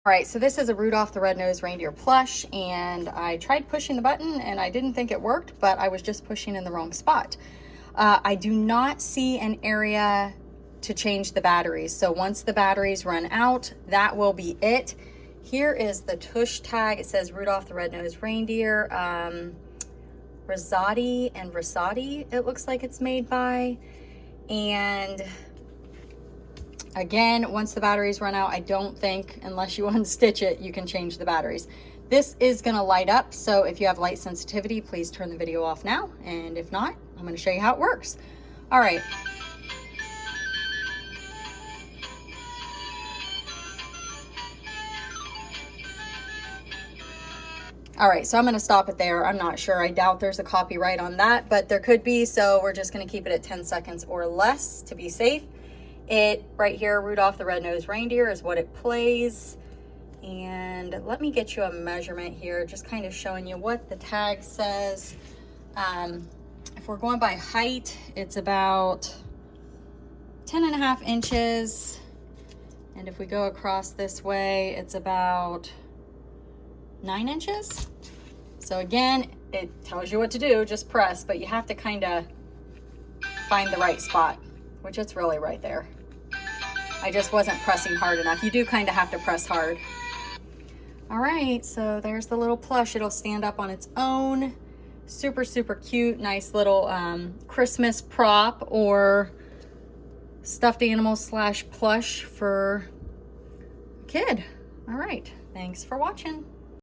All right, so this is a Rudolph the Red-Nosed Reindeer plush, and I tried pushing the button and I didn't think it worked, but I was just pushing in the wrong spot. I do not see an area to change the batteries. So once the batteries run out, that will be it. Here is the tush tag. It says Rudolph the Red-Nosed Reindeer. Rosati and Rosati, it looks like it's made by. And again, once the batteries run out, I don't think, unless you unstitch it, you can change the batteries. This is gonna light up, so if you have light sensitivity, please turn the video off now. And if not, I'm gonna show you how it works. All right. All right, so I'm gonna stop it there. I'm not sure, I doubt there's a copyright on that, but there could be, so we're just gonna keep it at 10 seconds or less to be safe. It, right here, Rudolph the Red-Nosed Reindeer is what it plays. And let me get you a measurement here, just kind of showing you what the tag says. If we're going by height, it's about 10.5 inches. And if we go across this way, it's about 9 inches. So again, it tells you what to do, just press, but you have to kind of find the right spot, which it's really right there. I just wasn't pressing hard enough. You do kind of have to press hard. All right, so there's the little plush. It'll stand up on its own. Super, super cute, nice little Christmas prop or stuffed animal / plush for a kid. All right, thanks for watching.